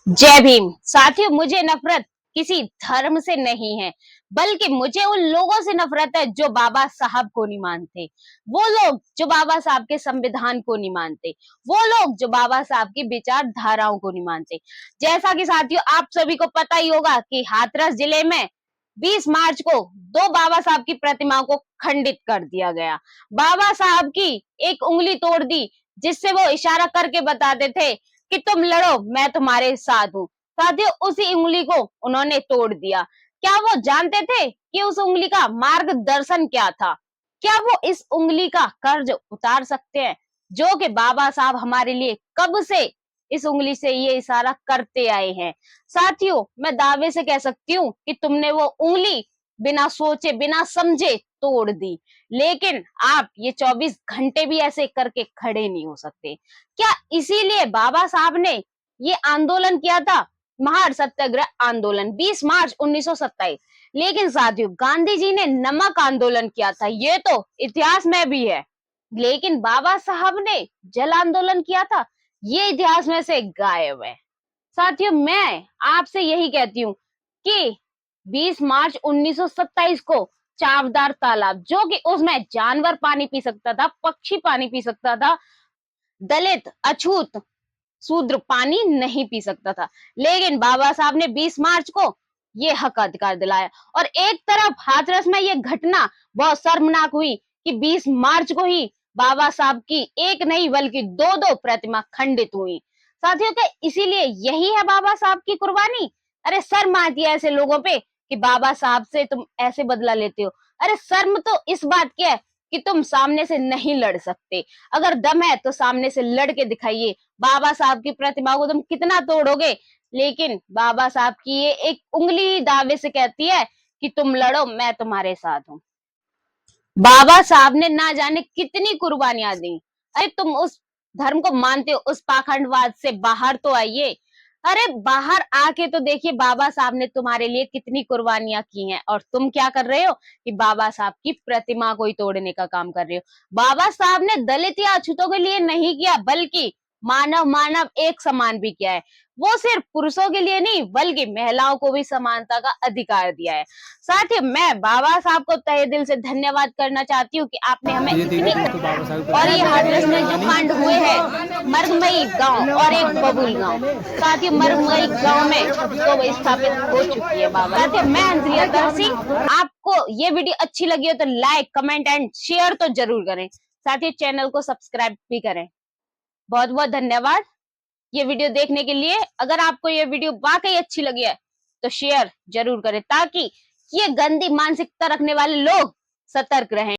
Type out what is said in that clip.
जय भीम। साथियों, मुझे नफरत किसी धर्म से नहीं है, बल्कि मुझे उन लोगों से नफरत है जो बाबा साहब को नहीं मानते। वो लोग जो बाबा साहब के संविधान को नहीं मानते, वो लोग जो बाबा साहब की विचारधाराओं को नहीं मानते। जैसा कि साथियों आप सभी को पता ही होगा कि हाथरस जिले में 20 मार्च को दो बाबा साहब की प्रतिमाओं को खंडित कर दिया गया। बाबा साहब की एक उंगली तोड़ दी, जिससे वो इशारा करके बताते थे कि तुम लड़ो, मैं तुम्हारे साथ हूँ। साथियों, उसी उंगली को उन्होंने तोड़ दिया। क्या वो जानते थे कि उस उंगली का मार्गदर्शन क्या था? क्या वो इस उंगली का कर्ज उतार सकते हैं, जो कि बाबा साहब हमारे लिए कब से इस उंगली से ये इशारा करते आए हैं? साथियों, मैं दावे से कह सकती हूँ कि तुमने वो उंगली बिना सोचे बिना समझे तोड़ दी, लेकिन आप ये 24 घंटे भी ऐसे करके खड़े नहीं हो सकते। क्या इसीलिए बाबा साहब ने ये आंदोलन किया था, महान सत्याग्रह आंदोलन 20 मार्च 1927? लेकिन साथियों, गांधी जी ने नमक आंदोलन किया था, ये तो इतिहास में भी है। लेकिन बाबा साहब ने जल आंदोलन किया था, ये इतिहास में से गायब है। साथियों, मैं आपसे यही कहती हूँ कि 20 मार्च 1927 को चावदार तालाब, जो कि उसमें जानवर पानी पी सकता था, पक्षी पानी पी सकता था, दलित, अछूत, शूद्र पानी नहीं पी सकता था, लेकिन बाबा साहब ने 20 मार्च को ये हक अधिकार दिलाया। और एक तरफ हाथरस में ये घटना बहुत शर्मनाक हुई कि 20 मार्च को ही बाबा साहब की एक नहीं बल्कि दो दो प्रतिमा खंडित हुई। साथियों, क्या इसीलिए यही है बाबा साहब की कुर्बानी? अरे शर्म आती है ऐसे लोगों पे कि बाबा साहब से तुम ऐसे बदला लेते हो। अरे शर्म तो इस बात की है कि तुम सामने से नहीं लड़ सकते। अगर दम है तो सामने से लड़ के दिखाइए। बाबा साहब की प्रतिमा को तुम कितना तोड़ोगे, लेकिन बाबा साहब की ये एक उंगली दावे से कहती है कि तुम लड़ो, मैं तुम्हारे साथ हूँ। बाबा साहब ने ना जाने कितनी कुर्बानियां दी। अरे तुम उस धर्म को मानते हो, उस पाखंडवाद से बाहर तो आइए। अरे बाहर आके तो देखिए बाबा साहब ने तुम्हारे लिए कितनी कुर्बानियां की हैं, और तुम क्या कर रहे हो कि बाबा साहब की प्रतिमा को ही तोड़ने का काम कर रहे हो। बाबा साहब ने दलित या अछूतों के लिए नहीं किया, बल्कि मानव मानव एक समान भी किया है। वो सिर्फ पुरुषों के लिए नहीं बल्कि महिलाओं को भी समानता का अधिकार दिया है। साथ ही मैं बाबा साहब को तहे दिल से धन्यवाद करना चाहती हूँ कि आपने हमें धीरे धीरे इतनी दोस्तों बाबा साहब की और ये प्रतिमा हाथरस गिरने में जो वाली। कांड हुए हैं, मरगमई गांव और एक बबुल गांव, साथ ही मरगमई गांव में तो स्थापित हो चुकी है बाबा। साथ ही मैं अंजलि तरसी, आपको ये वीडियो अच्छी लगी हो तो लाइक कमेंट एंड शेयर तो जरूर करें, साथ ही चैनल को सब्सक्राइब भी करें। बहुत बहुत धन्यवाद ये वीडियो देखने के लिए। अगर आपको ये वीडियो वाकई अच्छी लगी है तो शेयर जरूर करें, ताकि ये गंदी मानसिकता रखने वाले लोग सतर्क रहें।